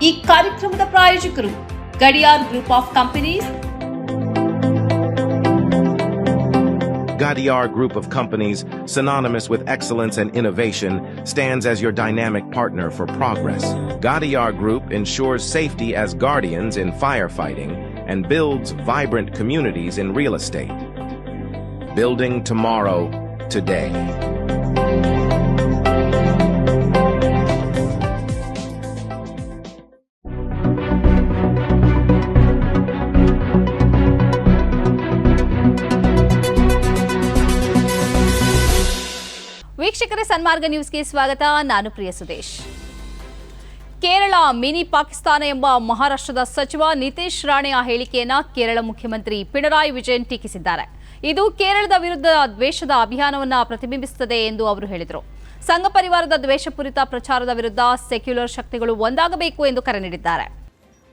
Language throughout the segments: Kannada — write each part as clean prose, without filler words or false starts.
ಈ ಕಾರ್ಯಕ್ರಮದ ಪ್ರಾಯೋಜಕರು Gadiyar group of companies. Gadiar Group of Companies, synonymous with excellence and innovation, stands as your dynamic partner for progress. Gadiar Group ensures safety as guardians in firefighting and builds vibrant communities in real estate. Building tomorrow, today. ವೀಕ್ಷಕರೇ, ಸನ್ಮಾರ್ಗ ನ್ಯೂಸ್ಗೆ ಸ್ವಾಗತ. ನಾನು ಪ್ರಿಯ ಸುದೇಶ್. ಕೇರಳ ಮಿನಿ ಪಾಕಿಸ್ತಾನ ಎಂಬ ಮಹಾರಾಷ್ಟ್ರದ ಸಚಿವ ನಿತೇಶ್ ರಾಣೆಯ ಹೇಳಿಕೆಯನ್ನ ಕೇರಳ ಮುಖ್ಯಮಂತ್ರಿ ಪಿಣರಾಯಿ ವಿಜಯನ್ ಟೀಕಿಸಿದ್ದಾರೆ. ಇದು ಕೇರಳದ ವಿರುದ್ಧ ದ್ವೇಷದ ಅಭಿಯಾನವನ್ನ ಪ್ರತಿಬಿಂಬಿಸುತ್ತದೆ ಎಂದು ಅವರು ಹೇಳಿದರು. ಸಂಘ ಪರಿವಾರದ ದ್ವೇಷಪೂರಿತ ಪ್ರಚಾರದ ವಿರುದ್ಧ ಸೆಕ್ಯುಲರ್ ಶಕ್ತಿಗಳು ಒಂದಾಗಬೇಕು ಎಂದು ಕರೆ ನೀಡಿದ್ದಾರೆ.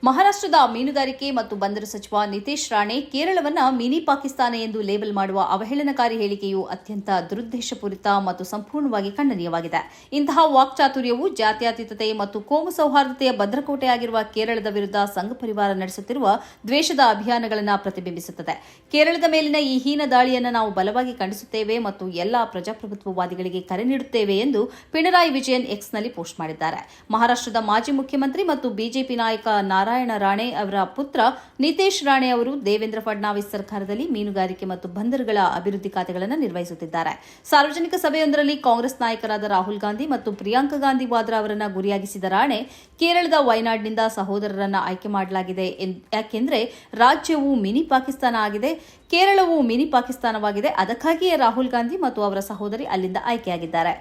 ಮಹಾರಾಷ್ಟ್ರದ ಮೀನುಗಾರಿಕೆ ಮತ್ತು ಬಂದರು ಸಚಿವ ನಿತೇಶ್ ರಾಣೆ ಕೇರಳವನ್ನ ಮಿನಿ ಪಾಕಿಸ್ತಾನ ಎಂದು ಲೇಬಲ್ ಮಾಡುವ ಅವಹೇಳನಕಾರಿ ಹೇಳಿಕೆಯು ಅತ್ಯಂತ ದುರುದ್ದೇಶಪೂರಿತ ಮತ್ತು ಸಂಪೂರ್ಣವಾಗಿ ಖಂಡನೀಯವಾಗಿದೆ. ಇಂತಹ ವಾಕ್ಚಾತುರ್ಯವು ಜಾತ್ಯತೀತತೆ ಮತ್ತು ಕೋಮು ಸೌಹಾರ್ದತೆಯ ಭದ್ರಕೋಟೆಯಾಗಿರುವ ಕೇರಳದ ವಿರುದ್ಧ ಸಂಘ ಪರಿವಾರ ನಡೆಸುತ್ತಿರುವ ದ್ವೇಷದ ಅಭಿಯಾನಗಳನ್ನು ಪ್ರತಿಬಿಂಬಿಸುತ್ತದೆ. ಕೇರಳದ ಮೇಲಿನ ಈ ಹೀನ ದಾಳಿಯನ್ನು ನಾವು ಬಲವಾಗಿ ಖಂಡಿಸುತ್ತೇವೆ ಮತ್ತು ಎಲ್ಲಾ ಪ್ರಜಾಪ್ರಭುತ್ವವಾದಿಗಳಿಗೆ ಕರೆ ನೀಡುತ್ತೇವೆ ಎಂದು ಪಿಣರಾಯಿ ವಿಜಯನ್ ಎಕ್ಸ್ನಲ್ಲಿ ಪೋಸ್ಟ್ ಮಾಡಿದ್ದಾರೆ. ಮಹಾರಾಷ್ಟ್ರದ ಮಾಜಿ ಮುಖ್ಯಮಂತ್ರಿ ಮತ್ತು ಬಿಜೆಪಿ ನಾಯಕ ನಾರಾಯಣ ರಾಣೆ ಅವರ ಪುತ್ರ ನಿತೇಶ್ ರಾಣೆ ಅವರು ದೇವೇಂದ್ರ ಫಡ್ನವೀಸ್ ಸರ್ಕಾರದಲ್ಲಿ ಮೀನುಗಾರಿಕೆ ಮತ್ತು ಬಂದರುಗಳ ಅಭಿವೃದ್ಧಿ ಖಾತೆಗಳನ್ನು ನಿರ್ವಹಿಸುತ್ತಿದ್ದಾರೆ. ಸಾರ್ವಜನಿಕ ಸಭೆಯೊಂದರಲ್ಲಿ ಕಾಂಗ್ರೆಸ್ ನಾಯಕರಾದ ರಾಹುಲ್ ಗಾಂಧಿ ಮತ್ತು ಪ್ರಿಯಾಂಕಾ ಗಾಂಧಿ ವಾದ್ರಾ ಅವರನ್ನು ಗುರಿಯಾಗಿಸಿದ ರಾಣೆ, ಕೇರಳದ ವಯನಾಡ್ನಿಂದ ಸಹೋದರರನ್ನು ಆಯ್ಕೆ ಮಾಡಲಾಗಿದೆ, ಯಾಕೆಂದರೆ ರಾಜ್ಯವು ಮಿನಿ ಪಾಕಿಸ್ತಾನ ಆಗಿದೆ, ಕೇರಳವು ಮಿನಿ ಪಾಕಿಸ್ತಾನವಾಗಿದೆ. ಅದಕ್ಕಾಗಿಯೇ ರಾಹುಲ್ ಗಾಂಧಿ ಮತ್ತು ಅವರ ಸಹೋದರಿ ಅಲ್ಲಿಂದ ಆಯ್ಕೆಯಾಗಿದ್ದಾರೆ.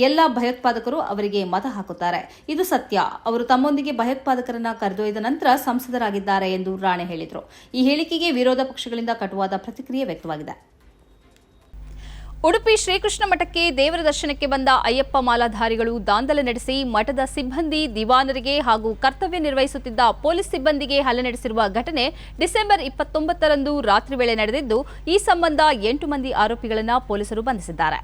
ಎಲ್ಲ ಭಯೋತ್ಪಾದಕರು ಅವರಿಗೆ ಮತ ಹಾಕುತ್ತಾರೆ. ಇದು ಸತ್ಯ. ಅವರು ತಮ್ಮೊಂದಿಗೆ ಭಯೋತ್ಪಾದಕರನ್ನ ಕರೆದೊಯ್ದ ನಂತರ ಸಂಸದರಾಗಿದ್ದಾರೆ ಎಂದು ರಾಣೆ ಹೇಳಿದರು. ಈ ಹೇಳಿಕೆಗೆ ವಿರೋಧ ಪಕ್ಷಗಳಿಂದ ಕಟುವಾದ ಪ್ರತಿಕ್ರಿಯೆ ವ್ಯಕ್ತವಾಗಿದೆ. ಉಡುಪಿ ಶ್ರೀಕೃಷ್ಣ ಮಠಕ್ಕೆ ದೇವರ ದರ್ಶನಕ್ಕೆ ಬಂದ ಅಯ್ಯಪ್ಪ ಮಾಲಾಧಾರಿಗಳು ದಾಂಧಲೆ ನಡೆಸಿ ಮಠದ ಸಿಬ್ಬಂದಿ, ದಿವಾನರಿಗೆ ಹಾಗೂ ಕರ್ತವ್ಯ ನಿರ್ವಹಿಸುತ್ತಿದ್ದ ಪೊಲೀಸ್ ಸಿಬ್ಬಂದಿಗೆ ಹಲ್ಲೆ ನಡೆಸಿರುವ ಘಟನೆ ಡಿಸೆಂಬರ್ 29ರಂದು ರಾತ್ರಿ ವೇಳೆ ನಡೆದಿದ್ದು, ಈ ಸಂಬಂಧ 8 ಮಂದಿ ಆರೋಪಿಗಳನ್ನು ಪೊಲೀಸರು ಬಂಧಿಸಿದ್ದಾರೆ.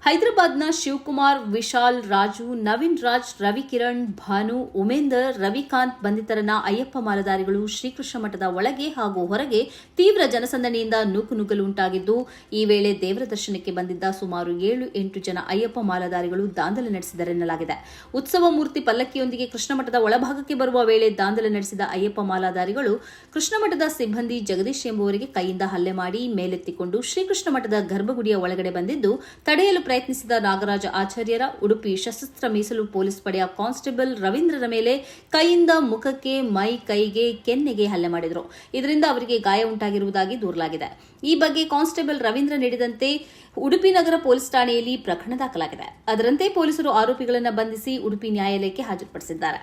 ಹೈದರಾಬಾದ್ನ ಶಿವಕುಮಾರ್, ವಿಶಾಲ್, ರಾಜು, ನವೀನ್ ರಾಜ್, ರವಿಕಿರಣ್, ಭಾನು, ಉಮೇಂದರ್, ರವಿಕಾಂತ್ ಬಂಧಿತರನ್ನ ಅಯ್ಯಪ್ಪ ಮಾಲಾಧಾರಿಗಳು ಶ್ರೀಕೃಷ್ಣ ಮಠದ ಒಳಗೆ ಹಾಗೂ ಹೊರಗೆ ತೀವ್ರ ಜನಸಂದಣಿಯಿಂದ ನೂಕುನುಗ್ಗಲು ಉಂಟಾಗಿದ್ದು, ಈ ವೇಳೆ ದೇವರ ದರ್ಶನಕ್ಕೆ ಬಂದಿದ್ದ ಸುಮಾರು 7-8 ಜನ ಅಯ್ಯಪ್ಪ ಮಾಲಾಧಾರಿಗಳು ದಾಂಧಲೆ ನಡೆಸಿದರೆನ್ನಲಾಗಿದೆ. ಉತ್ಸವ ಮೂರ್ತಿ ಪಲ್ಲಕ್ಕಿಯೊಂದಿಗೆ ಕೃಷ್ಣ ಮಠದ ಒಳಭಾಗಕ್ಕೆ ಬರುವ ವೇಳೆ ದಾಂಧಲೆ ನಡೆಸಿದ ಅಯ್ಯಪ್ಪ ಮಾಲಾಧಾರಿಗಳು ಕೃಷ್ಣ ಮಠದ ಸಿಬ್ಬಂದಿ ಜಗದೀಶ್ ಎಂಬುವರಿಗೆ ಕೈಯಿಂದ ಹಲ್ಲೆ ಮಾಡಿ ಮೇಲೆತ್ತಿಕೊಂಡು ಶ್ರೀಕೃಷ್ಣ ಮಠದ ಗರ್ಭಗುಡಿಯ ಒಳಗಡೆ ಬಂದಿದ್ದು, ತಡೆಯಲು ಪ್ರಯತ್ನಿಸಿದ ನಾಗರಾಜ ಆಚಾರ್ಯರ, ಉಡುಪಿ ಸಶಸ್ತ್ರ ಮೀಸಲು ಪೊಲೀಸ್ ಪಡೆಯ ಕಾನ್ಸ್ಟೇಬಲ್ ರವೀಂದ್ರರ ಮೇಲೆ ಕೈಯಿಂದ ಮುಖಕ್ಕೆ, ಮೈ, ಕೈಗೆ, ಕೆನ್ನೆಗೆ ಹಲ್ಲೆ ಮಾಡಿದರು. ಇದರಿಂದ ಅವರಿಗೆ ಗಾಯ ಉಂಟಾಗಿರುವುದಾಗಿ ದೂರಲಾಗಿದೆ. ಈ ಬಗ್ಗೆ ಕಾನ್ಸ್ಟೇಬಲ್ ರವೀಂದ್ರ ನೀಡಿದಂತೆ ಉಡುಪಿ ನಗರ ಪೊಲೀಸ್ ಠಾಣೆಯಲ್ಲಿ ಪ್ರಕರಣ ದಾಖಲಾಗಿದೆ. ಅದರಂತೆ ಪೊಲೀಸರು ಆರೋಪಿಗಳನ್ನು ಬಂಧಿಸಿ ಉಡುಪಿ ನ್ಯಾಯಾಲಯಕ್ಕೆ ಹಾಜರುಪಡಿಸಿದ್ದಾರೆ.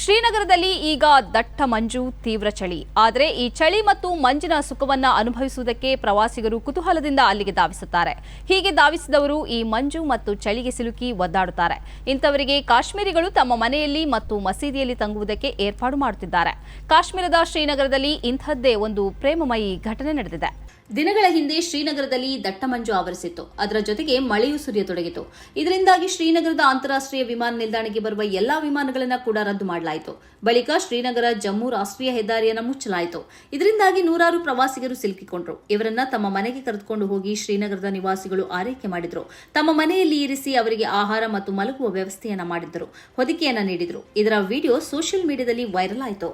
ಶ್ರೀನಗರದಲ್ಲಿ ಈಗ ದಟ್ಟ ಮಂಜು, ತೀವ್ರ ಚಳಿ. ಆದರೆ ಈ ಚಳಿ ಮತ್ತು ಮಂಜಿನ ಸುಖವನ್ನ ಅನುಭವಿಸುವುದಕ್ಕೆ ಪ್ರವಾಸಿಗರು ಕುತೂಹಲದಿಂದ ಅಲ್ಲಿಗೆ ಧಾವಿಸುತ್ತಾರೆ. ಹೀಗೆ ಧಾವಿಸಿದವರು ಈ ಮಂಜು ಮತ್ತು ಚಳಿಗೆ ಸಿಲುಕಿ ಒದ್ದಾಡುತ್ತಾರೆ. ಇಂಥವರಿಗೆ ಕಾಶ್ಮೀರಿಗಳು ತಮ್ಮ ಮನೆಯಲ್ಲಿ ಮತ್ತು ಮಸೀದಿಯಲ್ಲಿ ತಂಗುವುದಕ್ಕೆ ಏರ್ಪಾಡು ಮಾಡುತ್ತಿದ್ದಾರೆ. ಕಾಶ್ಮೀರದ ಶ್ರೀನಗರದಲ್ಲಿ ಇಂಥದ್ದೇ ಒಂದು ಪ್ರೇಮಮಯಿ ಘಟನೆ ನಡೆದಿದೆ. ದಿನಗಳ ಹಿಂದೆ ಶ್ರೀನಗರದಲ್ಲಿ ದಟ್ಟ ಮಂಜು ಆವರಿಸಿತ್ತು. ಅದರ ಜೊತೆಗೆ ಮಳೆಯೂ ಸುರಿಯತೊಡಗಿತು. ಇದರಿಂದಾಗಿ ಶ್ರೀನಗರದ ಅಂತಾರಾಷ್ಟ್ರೀಯ ವಿಮಾನ ನಿಲ್ದಾಣಕ್ಕೆ ಬರುವ ಎಲ್ಲಾ ವಿಮಾನಗಳನ್ನು ಕೂಡ ರದ್ದು ಮಾಡಲಾಯಿತು. ಬಳಿಕ ಶ್ರೀನಗರ ಜಮ್ಮು ರಾಷ್ಟ್ರೀಯ ಹೆದ್ದಾರಿಯನ್ನು ಮುಚ್ಚಲಾಯಿತು. ಇದರಿಂದಾಗಿ ನೂರಾರು ಪ್ರವಾಸಿಗರು ಸಿಲುಕಿಕೊಂಡರು. ಇವರನ್ನ ತಮ್ಮ ಮನೆಗೆ ಕರೆದುಕೊಂಡು ಹೋಗಿ ಶ್ರೀನಗರದ ನಿವಾಸಿಗಳು ಆರೈಕೆ ಮಾಡಿದ್ರು. ತಮ್ಮ ಮನೆಯಲ್ಲಿ ಇರಿಸಿ ಅವರಿಗೆ ಆಹಾರ ಮತ್ತು ಮಲಗುವ ವ್ಯವಸ್ಥೆಯನ್ನ ಮಾಡಿದ್ದರು, ಹೊದಿಕೆಯನ್ನ ನೀಡಿದ್ರು. ಇದರ ವಿಡಿಯೋ ಸೋಷಿಯಲ್ ಮೀಡಿಯಾದಲ್ಲಿ ವೈರಲ್ ಆಯಿತು.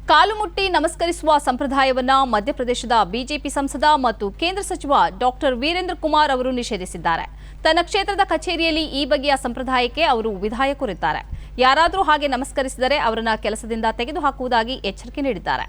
ಕಾಲು ಮುಟ್ಟಿ ನಮಸ್ಕರಿಸುವ ಸಂಪ್ರದಾಯವನ್ನ ಮಧ್ಯಪ್ರದೇಶದ ಬಿಜೆಪಿ ಸಂಸದ ಮತ್ತು ಕೇಂದ್ರ ಸಚಿವ ಡಾಕ್ಟರ್ ವೀರೇಂದ್ರ ಕುಮಾರ್ ಅವರು ನಿಷೇಧಿಸಿದ್ದಾರೆ. ತನ್ನ ಕ್ಷೇತ್ರದ ಕಚೇರಿಯಲ್ಲಿ ಈ ಬಗೆಯ ಸಂಪ್ರದಾಯಕ್ಕೆ ಅವರು ವಿಧಾಯ ಕೋರಿದ್ದಾರೆ. ಯಾರಾದರೂ ಹಾಗೆ ನಮಸ್ಕರಿಸಿದರೆ ಅವರನ್ನ ಕೆಲಸದಿಂದ ತೆಗೆದುಹಾಕುವುದಾಗಿ ಎಚ್ಚರಿಕೆ ನೀಡಿದ್ದಾರೆ.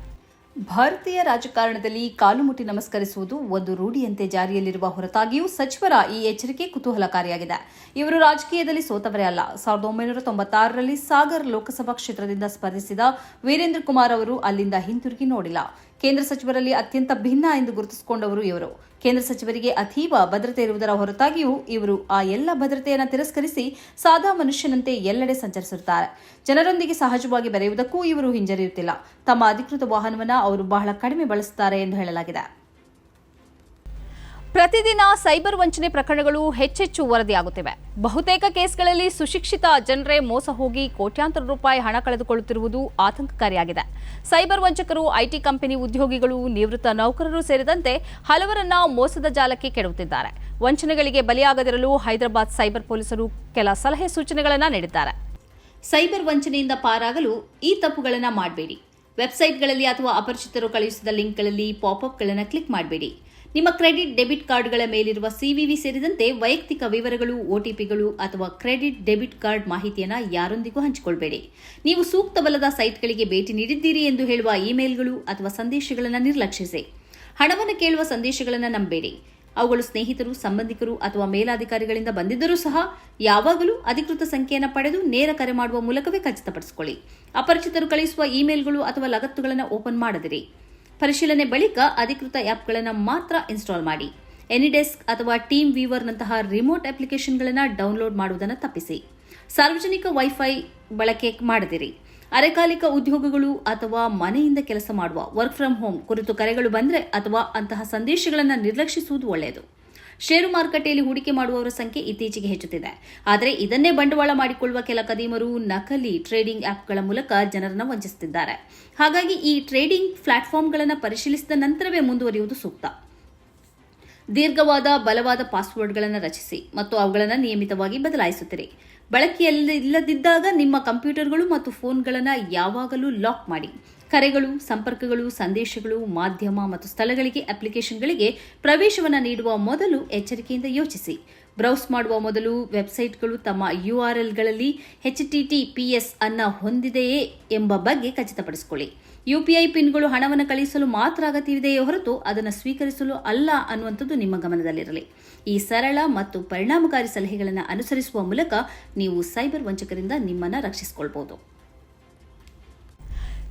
ಭಾರತೀಯ ರಾಜಕಾರಣದಲ್ಲಿ ಕಾಲು ಮುಟ್ಟಿ ನಮಸ್ಕರಿಸುವುದು ಒಂದು ರೂಢಿಯಂತೆ ಜಾರಿಯಲ್ಲಿರುವ ಹೊರತಾಗಿಯೂ ಸಚಿವರ ಈ ಎಚ್ಚರಿಕೆ ಕುತೂಹಲಕಾರಿಯಾಗಿದೆ. ಇವರು ರಾಜಕೀಯದಲ್ಲಿ ಸೋತವರೇ ಅಲ್ಲ. 1996ರಲ್ಲಿ ಸಾಗರ್ ಲೋಕಸಭಾ ಕ್ಷೇತ್ರದಿಂದ ಸ್ಪರ್ಧಿಸಿದ ವೀರೇಂದ್ರ ಕುಮಾರ್ ಅವರು ಅಲ್ಲಿಂದ ಹಿಂತಿರುಗಿ ನೋಡಿಲ್ಲ. ಕೇಂದ್ರ ಸಚಿವರಲ್ಲಿ ಅತ್ಯಂತ ಭಿನ್ನ ಎಂದು ಗುರುತಿಸಿಕೊಂಡವರು ಇವರು. ಕೇಂದ್ರ ಸಚಿವರಿಗೆ ಅತೀವ ಭದ್ರತೆ ಇರುವುದರ ಹೊರತಾಗಿಯೂ ಇವರು ಆ ಎಲ್ಲ ಭದ್ರತೆಯನ್ನು ತಿರಸ್ಕರಿಸಿ ಸಾದಾ ಮನುಷ್ಯನಂತೆ ಎಲ್ಲೆಡೆ ಸಂಚರಿಸುತ್ತಾರೆ. ಜನರೊಂದಿಗೆ ಸಹಜವಾಗಿ ಬೆರೆಯುವುದಕ್ಕೂ ಇವರು ಹಿಂಜರಿಯುತ್ತಿಲ್ಲ. ತಮ್ಮ ಅಧಿಕೃತ ವಾಹನವನ್ನು ಅವರು ಬಹಳ ಕಡಿಮೆ ಬಳಸುತ್ತಾರೆ ಎಂದು ಹೇಳಲಾಗಿದೆ. ಪ್ರತಿದಿನ ಸೈಬರ್ ವಂಚನೆ ಪ್ರಕರಣಗಳು ಹೆಚ್ಚೆಚ್ಚು ವರದಿಯಾಗುತ್ತಿವೆ. ಬಹುತೇಕ ಕೇಸ್ಗಳಲ್ಲಿ ಸುಶಿಕ್ಷಿತ ಜನರೇ ಮೋಸ ಹೋಗಿ ಕೋಟ್ಯಾಂತರ ರೂಪಾಯಿ ಹಣ ಕಳೆದುಕೊಳ್ಳುತ್ತಿರುವುದು ಆತಂಕಕಾರಿಯಾಗಿದೆ. ಸೈಬರ್ ವಂಚಕರು ಐಟಿ ಕಂಪನಿ ಉದ್ಯೋಗಿಗಳು, ನಿವೃತ್ತ ನೌಕರರು ಸೇರಿದಂತೆ ಹಲವರನ್ನ ಮೋಸದ ಜಾಲಕ್ಕೆ ಕೆಡವುತ್ತಿದ್ದಾರೆ. ವಂಚನೆಗಳಿಗೆ ಬಲಿಯಾಗದಿರಲು ಹೈದರಾಬಾದ್ ಸೈಬರ್ ಪೊಲೀಸರು ಕೆಲ ಸಲಹೆ ಸೂಚನೆಗಳನ್ನು ನೀಡಿದ್ದಾರೆ. ಸೈಬರ್ ವಂಚನೆಯಿಂದ ಪಾರಾಗಲು ಈ ತಪ್ಪುಗಳನ್ನು ಮಾಡಬೇಡಿ. ವೆಬ್ಸೈಟ್ಗಳಲ್ಲಿ ಅಥವಾ ಅಪರಿಚಿತರು ಕಳುಹಿಸಿದ ಲಿಂಕ್ಗಳಲ್ಲಿ ಪಾಪ್ಅಪ್ಗಳನ್ನು ಕ್ಲಿಕ್ ಮಾಡಬೇಡಿ. ನಿಮ್ಮ ಕ್ರೆಡಿಟ್ ಡೆಬಿಟ್ ಕಾರ್ಡ್ಗಳ ಮೇಲಿರುವ ಸಿವಿವಿ ಸೇರಿದಂತೆ ವೈಯಕ್ತಿಕ ವಿವರಗಳು, ಒಟಿಪಿಗಳು ಅಥವಾ ಕ್ರೆಡಿಟ್ ಡೆಬಿಟ್ ಕಾರ್ಡ್ ಮಾಹಿತಿಯನ್ನು ಯಾರೊಂದಿಗೂ ಹಂಚಿಕೊಳ್ಳಬೇಡಿ. ನೀವು ಸೂಕ್ತವಲ್ಲದ ಸೈಟ್ಗಳಿಗೆ ಭೇಟಿ ನೀಡಿದ್ದೀರಿ ಎಂದು ಹೇಳುವ ಇಮೇಲ್ಗಳು ಅಥವಾ ಸಂದೇಶಗಳನ್ನು ನಿರ್ಲಕ್ಷಿಸಿ. ಹಣವನ್ನು ಕೇಳುವ ಸಂದೇಶಗಳನ್ನು ನಂಬಬೇಡಿ. ಅವುಗಳು ಸ್ನೇಹಿತರು, ಸಂಬಂಧಿಕರು ಅಥವಾ ಮೇಲಾಧಿಕಾರಿಗಳಿಂದ ಬಂದಿದ್ದರೂ ಸಹ ಯಾವಾಗಲೂ ಅಧಿಕೃತ ಸಂಖ್ಯೆಯನ್ನು ಪಡೆದು ನೇರ ಕರೆ ಮಾಡುವ ಮೂಲಕವೇ ಖಚಿತಪಡಿಸಿಕೊಳ್ಳಿ. ಅಪರಿಚಿತರು ಕಳುಹಿಸುವ ಇಮೇಲ್ಗಳು ಅಥವಾ ಲಗತ್ತುಗಳನ್ನು ಓಪನ್ ಮಾಡದಿರಿ. ಪರಿಶೀಲನೆ ಬಳಿಕ ಅಧಿಕೃತ ಆ್ಯಪ್ಗಳನ್ನು ಮಾತ್ರ ಇನ್ಸ್ಟಾಲ್ ಮಾಡಿ. ಎನಿಡೆಸ್ಕ್ ಅಥವಾ ಟೀಮ್ ವೀವರ್ನಂತಹ ರಿಮೋಟ್ ಅಪ್ಲಿಕೇಶನ್ಗಳನ್ನು ಡೌನ್ಲೋಡ್ ಮಾಡುವುದನ್ನು ತಪ್ಪಿಸಿ. ಸಾರ್ವಜನಿಕ ವೈಫೈ ಬಳಕೆ ಮಾಡದಿರಿ. ಅರೆಕಾಲಿಕ ಉದ್ಯೋಗಗಳು ಅಥವಾ ಮನೆಯಿಂದ ಕೆಲಸ ಮಾಡುವ ವರ್ಕ್ ಫ್ರಮ್ ಹೋಮ್ ಕುರಿತು ಕರೆಗಳು ಬಂದರೆ ಅಥವಾ ಅಂತಹ ಸಂದೇಶಗಳನ್ನು ನಿರ್ಲಕ್ಷಿಸುವುದು ಒಳ್ಳೆಯದು. ಷೇರು ಮಾರುಕಟ್ಟೆಯಲ್ಲಿ ಹೂಡಿಕೆ ಮಾಡುವವರ ಸಂಖ್ಯೆ ಇತ್ತೀಚೆಗೆ ಹೆಚ್ಚುತ್ತಿದೆ. ಆದರೆ ಇದನ್ನೇ ಬಂಡವಾಳ ಮಾಡಿಕೊಳ್ಳುವ ಕೆಲ ಕದೀಮರು ನಕಲಿ ಟ್ರೇಡಿಂಗ್ ಆ್ಯಪ್ಗಳ ಮೂಲಕ ಜನರನ್ನು ವಂಚಿಸುತ್ತಿದ್ದಾರೆ. ಹಾಗಾಗಿ ಈ ಟ್ರೇಡಿಂಗ್ ಪ್ಲಾಟ್ಫಾರ್ಮ್ಗಳನ್ನು ಪರಿಶೀಲಿಸಿದ ನಂತರವೇ ಮುಂದುವರಿಯುವುದು ಸೂಕ್ತ. ದೀರ್ಘವಾದ ಬಲವಾದ ಪಾಸ್ವರ್ಡ್ಗಳನ್ನು ರಚಿಸಿ ಮತ್ತು ಅವುಗಳನ್ನು ನಿಯಮಿತವಾಗಿ ಬದಲಾಯಿಸುತ್ತಿರಿ. ಬಳಕೆಯಲ್ಲಿಲ್ಲದಿದ್ದಾಗ ನಿಮ್ಮ ಕಂಪ್ಯೂಟರ್ಗಳು ಮತ್ತು ಫೋನ್ಗಳನ್ನು ಯಾವಾಗಲೂ ಲಾಕ್ ಮಾಡಿ. ಕರೆಗಳು, ಸಂಪರ್ಕಗಳು, ಸಂದೇಶಗಳು, ಮಾಧ್ಯಮ ಮತ್ತು ಸ್ಥಳಗಳಿಗೆ ಅಪ್ಲಿಕೇಶನ್ಗಳಿಗೆ ಪ್ರವೇಶವನ್ನು ನೀಡುವ ಮೊದಲು ಎಚ್ಚರಿಕೆಯಿಂದ ಯೋಚಿಸಿ. ಬ್ರೌಸ್ ಮಾಡುವ ಮೊದಲು ವೆಬ್ಸೈಟ್ಗಳು ತಮ್ಮ URLಗಳಲ್ಲಿ HTTPS ಅನ್ನು ಹೊಂದಿದೆಯೇ ಎಂಬ ಬಗ್ಗೆ ಖಚಿತಪಡಿಸಿಕೊಳ್ಳಿ. UPI ಪಿನ್ಗಳು ಹಣವನ್ನು ಕಳುಹಿಸಲು ಮಾತ್ರ ಅಗತ್ಯವಿದೆಯೇ ಹೊರತು ಅದನ್ನು ಸ್ವೀಕರಿಸಲು ಅಲ್ಲ ಅನ್ನುವಂಥದ್ದು ನಿಮ್ಮ ಗಮನದಲ್ಲಿರಲಿ. ಈ ಸರಳ ಮತ್ತು ಪರಿಣಾಮಕಾರಿ ಸಲಹೆಗಳನ್ನು ಅನುಸರಿಸುವ ಮೂಲಕ ನೀವು ಸೈಬರ್ ವಂಚಕರಿಂದ ನಿಮ್ಮನ್ನು ರಕ್ಷಿಸಿಕೊಳ್ಳಬಹುದು.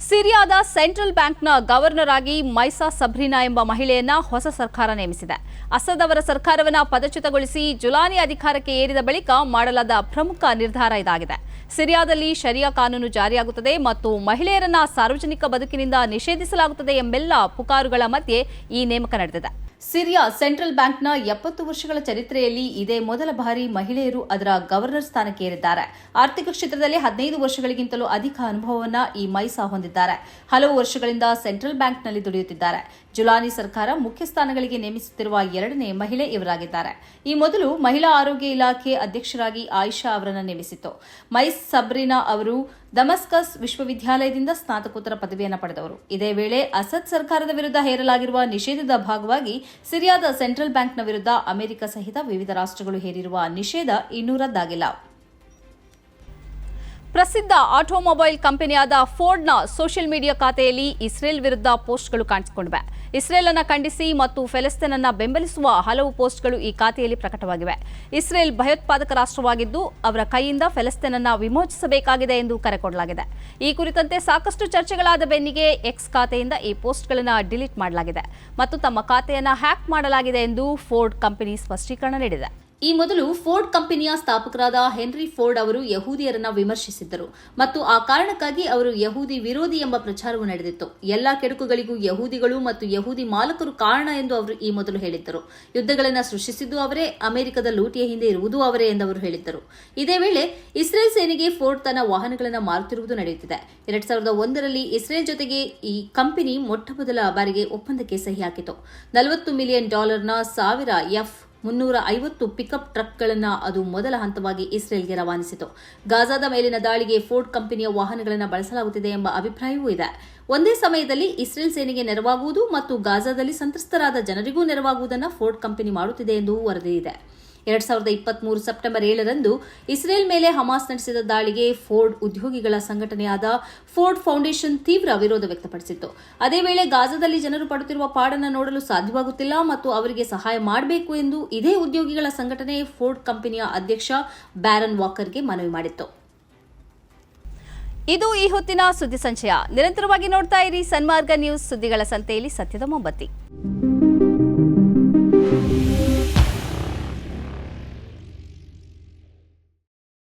ಸಿರಿಯಾದ ಸೆಂಟ್ರಲ್ ಬ್ಯಾಂಕ್ನ ಗವರ್ನರ್ ಆಗಿ ಮೈಸಾ ಸಬ್ರಿನಾ ಎಂಬ ಮಹಿಳೆಯನ್ನ ಹೊಸ ಸರ್ಕಾರ ನೇಮಿಸಿದೆ. ಅಸದ್ ಅವರ ಸರ್ಕಾರವನ್ನು ಪದಚ್ಯುತಗೊಳಿಸಿ ಜುಲಾನಿ ಅಧಿಕಾರಕ್ಕೆ ಏರಿದ ಬಳಿಕ ಮಾಡಲಾದ ಪ್ರಮುಖ ನಿರ್ಧಾರ ಇದಾಗಿದೆ. ಸಿರಿಯಾದಲ್ಲಿ ಶರಿಯಾ ಕಾನೂನು ಜಾರಿಯಾಗುತ್ತದೆ ಮತ್ತು ಮಹಿಳೆಯರನ್ನ ಸಾರ್ವಜನಿಕ ಬದುಕಿನಿಂದ ನಿಷೇಧಿಸಲಾಗುತ್ತದೆ ಎಂಬೆಲ್ಲ ಪುಕಾರುಗಳ ಮಧ್ಯೆ ಈ ನೇಮಕ ನಡೆದಿದೆ. ಸಿರಿಯಾ ಸೆಂಟ್ರಲ್ ಬ್ಯಾಂಕ್ನ 70 ವರ್ಷಗಳ ಚರಿತ್ರೆಯಲ್ಲಿ ಇದೇ ಮೊದಲ ಬಾರಿ ಮಹಿಳೆಯರು ಅದರ ಗವರ್ನರ್ ಸ್ಥಾನಕ್ಕೆ ಏರಿದ್ದಾರೆ. ಆರ್ಥಿಕ ಕ್ಷೇತ್ರದಲ್ಲಿ 15 ವರ್ಷಗಳಿಗಿಂತಲೂ ಅಧಿಕ ಅನುಭವವನ್ನು ಈ ಮೈಸಾ ಹೊಂದಿದ್ದಾರೆ. ಹಲವು ವರ್ಷಗಳಿಂದ ಸೆಂಟ್ರಲ್ ಬ್ಯಾಂಕ್ನಲ್ಲಿ ದುಡಿಯುತ್ತಿದ್ದಾರೆ. ಜುಲಾನಿ ಸರ್ಕಾರ ಮುಖ್ಯ ಸ್ಥಾನಗಳಿಗೆ ನೇಮಿಸುತ್ತಿರುವ 2ನೇ ಮಹಿಳೆ ಇವರಾಗಿದ್ದಾರೆ. ಈ ಮೊದಲು ಮಹಿಳಾ ಆರೋಗ್ಯ ಇಲಾಖೆ ಅಧ್ಯಕ್ಷರಾಗಿ ಆಯಿಷಾ ಅವರನ್ನು ನೇಮಿಸಿತ್ತು. ಮೈಸ್ ಸಬ್ರಿನಾ ಅವರು ದಮಸ್ಕಸ್ ವಿಶ್ವವಿದ್ಯಾಲಯದಿಂದ ಸ್ನಾತಕೋತ್ತರ ಪದವಿಯನ್ನು ಪಡೆದವರು. ಇದೇ ವೇಳೆ ಅಸದ್ ಸರ್ಕಾರದ ವಿರುದ್ಧ ಹೇರಲಾಗಿರುವ ನಿಷೇಧದ ಭಾಗವಾಗಿ ಸಿರಿಯಾದ ಸೆಂಟ್ರಲ್ ಬ್ಯಾಂಕ್ನ ವಿರುದ್ಧ ಅಮೆರಿಕ ಸಹಿತ ವಿವಿಧ ರಾಷ್ಟ್ರಗಳು ಹೇರಿರುವ ನಿಷೇಧ ಇನ್ನೂ ರದ್ದಾಗಿಲ್ಲ. ಪ್ರಸಿದ್ಧ ಆಟೋಮೊಬೈಲ್ ಕಂಪನಿಯಾದ ಫೋರ್ಡ್ನ ಸೋಷಿಯಲ್ ಮೀಡಿಯಾ ಖಾತೆಯಲ್ಲಿ ಇಸ್ರೇಲ್ ವಿರುದ್ಧ ಪೋಸ್ಟ್ಗಳು ಕಾಣಿಸಿಕೊಂಡಿವೆ. ಇಸ್ರೇಲ್ ಅನ್ನು ಖಂಡಿಸಿ ಮತ್ತು ಫೆಲೆಸ್ತೀನ್ ಅನ್ನು ಬೆಂಬಲಿಸುವ ಹಲವು ಪೋಸ್ಟ್ಗಳು ಈ ಖಾತೆಯಲ್ಲಿ ಪ್ರಕಟವಾಗಿವೆ. ಇಸ್ರೇಲ್ ಭಯೋತ್ಪಾದಕ ರಾಷ್ಟ್ರವಾಗಿದ್ದು ಅವರ ಕೈಯಿಂದ ಫೆಲೆಸ್ತೀನ್ ಅನ್ನು ವಿಮೋಚಿಸಬೇಕಾಗಿದೆ ಎಂದು ಕರೆ ಕೊಡಲಾಗಿದೆ. ಈ ಕುರಿತಂತೆ ಸಾಕಷ್ಟು ಚರ್ಚೆಗಳಾದ ಬೆನ್ನಿಗೆ ಎಕ್ಸ್ ಖಾತೆಯಿಂದ ಈ ಪೋಸ್ಟ್ಗಳನ್ನು ಡಿಲೀಟ್ ಮಾಡಲಾಗಿದೆ ಮತ್ತು ತಮ್ಮ ಖಾತೆಯನ್ನು ಹ್ಯಾಕ್ ಮಾಡಲಾಗಿದೆ ಎಂದು ಫೋರ್ಡ್ ಕಂಪನಿ ಸ್ಪಷ್ಟೀಕರಣ ನೀಡಿದೆ. ಈ ಮೊದಲು ಫೋರ್ಡ್ ಕಂಪನಿಯ ಸ್ಥಾಪಕರಾದ ಹೆನ್ರಿ ಫೋರ್ಡ್ ಅವರು ಯಹೂದಿಯರನ್ನ ವಿಮರ್ಶಿಸಿದ್ದರು ಮತ್ತು ಆ ಕಾರಣಕ್ಕಾಗಿ ಅವರು ಯಹೂದಿ ವಿರೋಧಿ ಎಂಬ ಪ್ರಚಾರವು ನಡೆದಿತ್ತು. ಎಲ್ಲಾ ಕೆಡುಕುಗಳಿಗೂ ಯಹೂದಿಗಳು ಮತ್ತು ಯಹೂದಿ ಮಾಲಕರು ಕಾರಣ ಎಂದು ಅವರು ಈ ಮೊದಲು ಹೇಳಿದ್ದರು. ಯುದ್ಧಗಳನ್ನು ಸೃಷ್ಟಿಸಿದ್ದು ಅವರೇ, ಅಮೆರಿಕದ ಲೂಟಿಯ ಹಿಂದೆ ಇರುವುದೂ ಅವರೇ ಎಂದವರು ಹೇಳಿದ್ದರು. ಇದೇ ವೇಳೆ ಇಸ್ರೇಲ್ ಸೇನೆಗೆ ಫೋರ್ಡ್ ತನ್ನ ವಾಹನಗಳನ್ನು ಮಾರುತ್ತಿರುವುದು ನಡೆಯುತ್ತಿದೆ. 2001ರಲ್ಲಿ ಇಸ್ರೇಲ್ ಜೊತೆಗೆ ಈ ಕಂಪನಿ ಮೊಟ್ಟಮೊದಲ ಬಾರಿಗೆ ಒಪ್ಪಂದಕ್ಕೆ ಸಹಿ ಹಾಕಿತು. $40 ಮಿಲಿಯನ್ 1000 F350 ಪಿಕಪ್ ಟ್ರಕ್ಗಳನ್ನು ಅದು ಮೊದಲ ಹಂತವಾಗಿ ಇಸ್ರೇಲ್ಗೆ ರವಾನಿಸಿತು. ಗಾಜಾದ ಮೇಲಿನ ದಾಳಿಗೆ ಫೋರ್ಡ್ ಕಂಪನಿಯ ವಾಹನಗಳನ್ನು ಬಳಸಲಾಗುತ್ತಿದೆ ಎಂಬ ಅಭಿಪ್ರಾಯವೂ ಇದೆ. ಒಂದೇ ಸಮಯದಲ್ಲಿ ಇಸ್ರೇಲ್ ಸೇನೆಗೆ ನೆರವಾಗುವುದು ಮತ್ತು ಗಾಜಾದಲ್ಲಿ ಸಂತ್ರಸ್ತರಾದ ಜನರಿಗೂ ನೆರವಾಗುವುದನ್ನು ಫೋರ್ಡ್ ಕಂಪನಿ ಮಾಡುತ್ತಿದೆ ಎಂದು ವರದಿ ಇದೆ. 2023 ಸೆಪ್ಟೆಂಬರ್ 7ರಂದು ಇಸ್ರೇಲ್ ಮೇಲೆ ಹಮಾಸ್ ನಡೆಸಿದ ದಾಳಿಗೆ ಫೋರ್ಡ್ ಉದ್ಯೋಗಿಗಳ ಸಂಘಟನೆಯಾದ ಫೋರ್ಡ್ ಫೌಂಡೇಶನ್ ತೀವ್ರ ವಿರೋಧ ವ್ಯಕ್ತಪಡಿಸಿತ್ತು. ಅದೇ ವೇಳೆ ಗಾಜಾದಲ್ಲಿ ಜನರು ಪಡುತ್ತಿರುವ ಪಾಡನ್ನು ನೋಡಲು ಸಾಧ್ಯವಾಗುತ್ತಿಲ್ಲ ಮತ್ತು ಅವರಿಗೆ ಸಹಾಯ ಮಾಡಬೇಕು ಎಂದು ಇದೇ ಉದ್ಯೋಗಿಗಳ ಸಂಘಟನೆ ಫೋರ್ಡ್ ಕಂಪನಿಯ ಅಧ್ಯಕ್ಷ ಬ್ಯಾರನ್ ವಾಕರ್ಗೆ ಮನವಿ ಮಾಡಿತ್ತು. ಇದು ಈ ಹೊತ್ತಿನ ಸುದ್ದಿ ಸಂಚಯ. ನಿರಂತರವಾಗಿ ನೋಡ್ತಾ ಇರಿ ಸನ್ಮಾರ್ಗ ನ್ಯೂಸ್, ಸುದ್ದಿಗಳ ಸಂತೆಯಲ್ಲಿ ಸತ್ಯದ ಮೊಂಬತ್ತಿ.